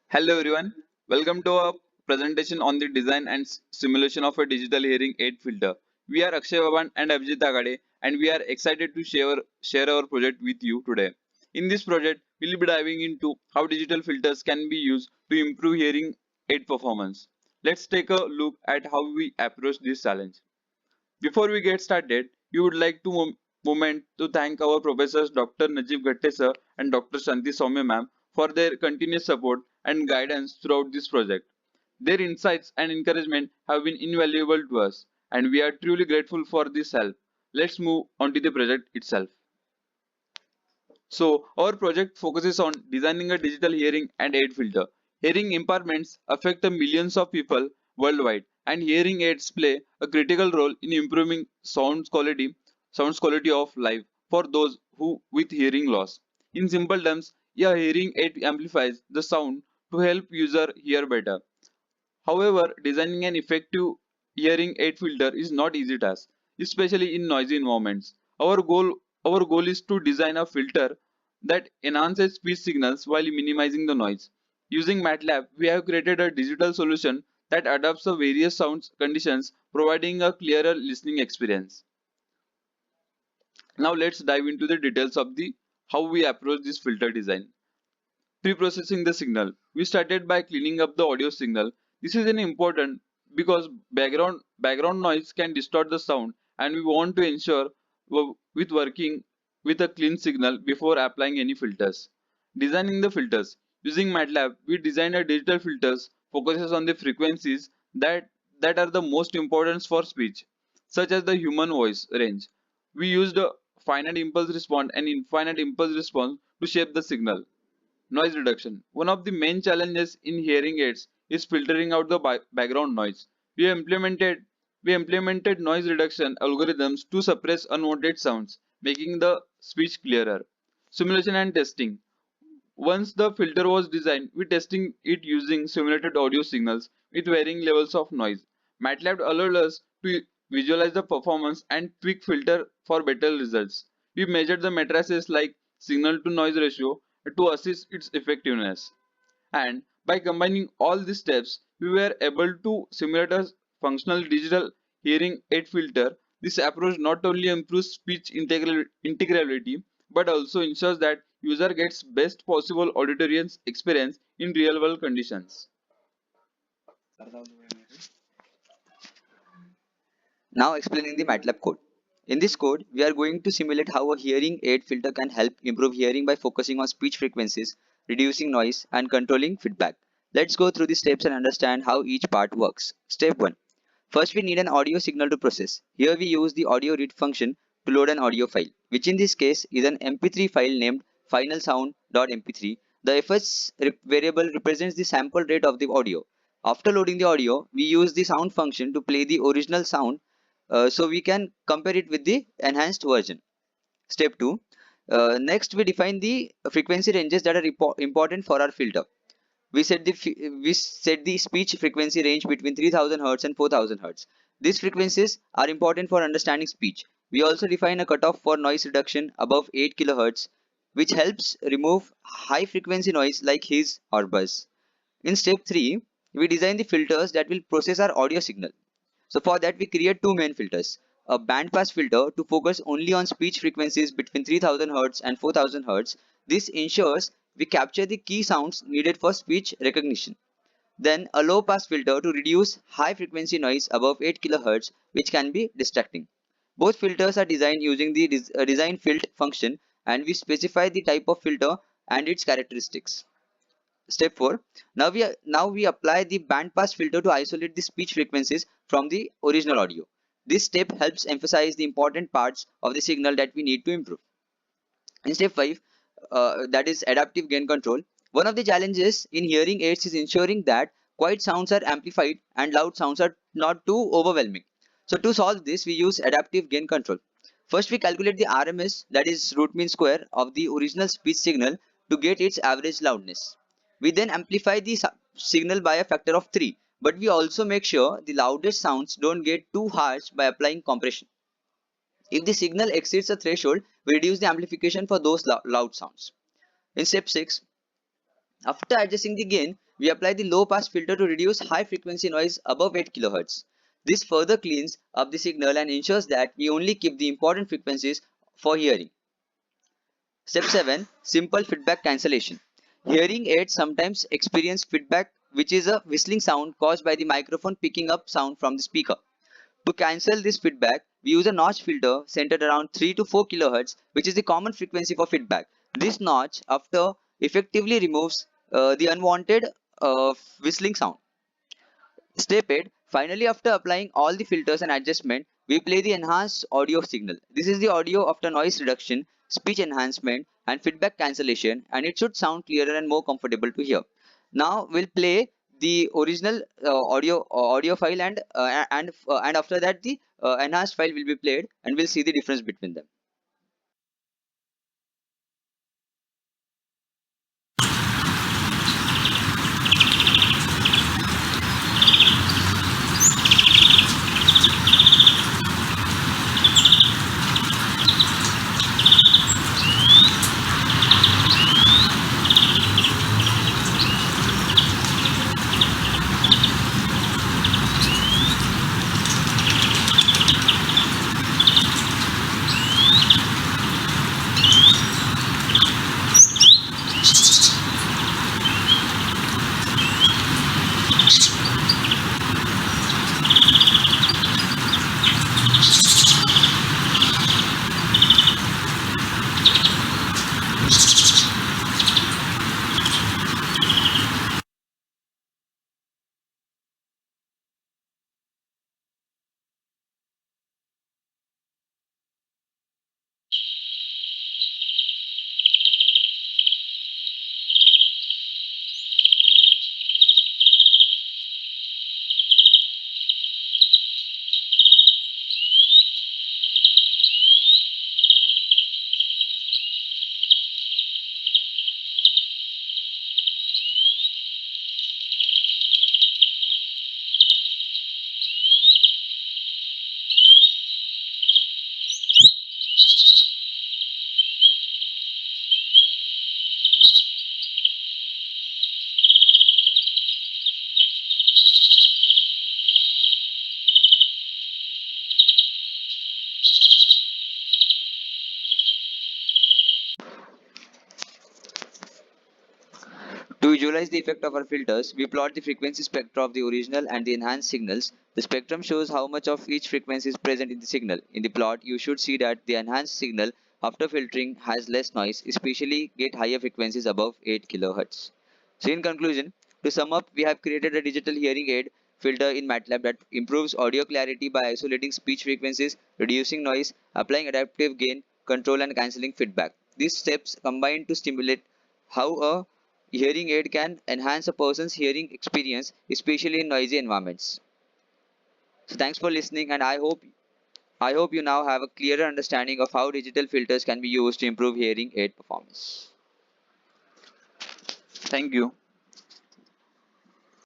Hello everyone, welcome to our presentation on the design and simulation of a digital hearing aid filter. We are Akshay Baban and Abhijit Agade and we are excited to share our project with you today. In this project, we will be diving into how digital filters can be used to improve hearing aid performance. Let's take a look at how we approach this challenge. Before we get started, we would like to moment to thank our professors Dr. Najib Ghatte sir and Dr. Shanti Soumya ma'am for their continuous support and guidance throughout this project. Their insights and encouragement have been invaluable to us, and we are truly grateful for this help. Let's move on to the project itself. So, our project focuses on designing a digital hearing and aid filter. Hearing impairments affect the millions of people worldwide, and hearing aids play a critical role in improving sounds quality of life for those who with hearing loss. In simple terms, a hearing aid amplifies the sound to help user hear better. However, designing an effective hearing aid filter is not easy task, especially in noisy environments. Our goal is to design a filter that enhances speech signals while minimizing the noise. Using MATLAB, we have created a digital solution that adapts to various sound conditions, providing a clearer listening experience. Now let's dive into the details of the how we approach this filter design. Pre-processing the signal. We started by cleaning up the audio signal. This is an important because background noise can distort the sound and we want to ensure with working with a clean signal before applying any filters. Designing the filters. Using MATLAB, we design a digital filters focuses on the frequencies that are the most important for speech, such as the human voice range. We used a finite impulse response and infinite impulse response to shape the signal. Noise reduction. One of the main challenges in hearing aids is filtering out the background noise. We implemented we implemented noise reduction algorithms to suppress unwanted sounds, making the speech clearer. Simulation and testing. Once the filter was designed, we testing it using simulated audio signals with varying levels of noise. MATLAB allowed us to visualize the performance and tweak filter for better results. We measured the matrices like signal to noise ratio to assess its effectiveness. And by combining all these steps, we were able to simulate a functional digital hearing aid filter. This approach not only improves speech integrability but also ensures that user gets best possible auditory experience in real world conditions. Now explaining the MATLAB code. In this code, we are going to simulate how a hearing aid filter can help improve hearing by focusing on speech frequencies, reducing noise, and controlling feedback. Let's go through the steps and understand how each part works. Step 1. First, we need an audio signal to process. Here we use the audio read function to load an audio file, which in this case is an MP3 file named finalsound.mp3. The fs variable represents the sample rate of the audio. After loading the audio, we use the sound function to play the original sound so we can compare it with the enhanced version. Step 2. Next, we define the frequency ranges that are important for our filter. We set the speech frequency range between 3000 Hz and 4000 Hz. These frequencies are important for understanding speech. We also define a cutoff for noise reduction above 8 kHz, which helps remove high frequency noise like hiss or buzz. In step 3, we design the filters that will process our audio signal. So for that we create two main filters. A band pass filter to focus only on speech frequencies between 3000 Hz and 4000 Hz. This ensures we capture the key sounds needed for speech recognition. Then a low pass filter to reduce high frequency noise above 8 kHz, which can be distracting. Both filters are designed using the design filter function, and we specify the type of filter and its characteristics. Step 4. Now we apply the band pass filter to isolate the speech frequencies from the original audio. This step helps emphasize the important parts of the signal that we need to improve. In step 5, that is adaptive gain control. One of the challenges in hearing aids is ensuring that quiet sounds are amplified and loud sounds are not too overwhelming. So to solve this, we use adaptive gain control. First, we calculate the RMS, that is root mean square, of the original speech signal to get its average loudness. We then amplify the signal by a factor of 3, but we also make sure the loudest sounds don't get too harsh by applying compression. If the signal exceeds a threshold, we reduce the amplification for those loud sounds. In step 6, after adjusting the gain, we apply the low pass filter to reduce high frequency noise above 8 kHz. This further cleans up the signal and ensures that we only keep the important frequencies for hearing. Step 7. Simple feedback cancellation. Hearing aids sometimes experience feedback, which is a whistling sound caused by the microphone picking up sound from the speaker. To cancel this feedback, we use a notch filter centered around 3 to 4 kHz, which is the common frequency for feedback. This notch, after effectively removes the unwanted whistling sound. Step 8. Finally, after applying all the filters and adjustment, we play the enhanced audio signal. This is the audio after noise reduction, speech enhancement, and feedback cancellation, and it should sound clearer and more comfortable to hear. Now we'll play the original audio file, and after that the enhanced file will be played, and we'll see the difference between them. To visualize the effect of our filters, we plot the frequency spectra of the original and the enhanced signals. The spectrum shows how much of each frequency is present in the signal. In the plot, you should see that the enhanced signal after filtering has less noise, especially get higher frequencies above 8 kHz. So in conclusion, to sum up, we have created a digital hearing aid filter in MATLAB that improves audio clarity by isolating speech frequencies, reducing noise, applying adaptive gain control, and cancelling feedback. These steps combine to stimulate how a hearing aid can enhance a person's hearing experience, especially in noisy environments. So thanks for listening, and I hope you now have a clearer understanding of how digital filters can be used to improve hearing aid performance. Thank you.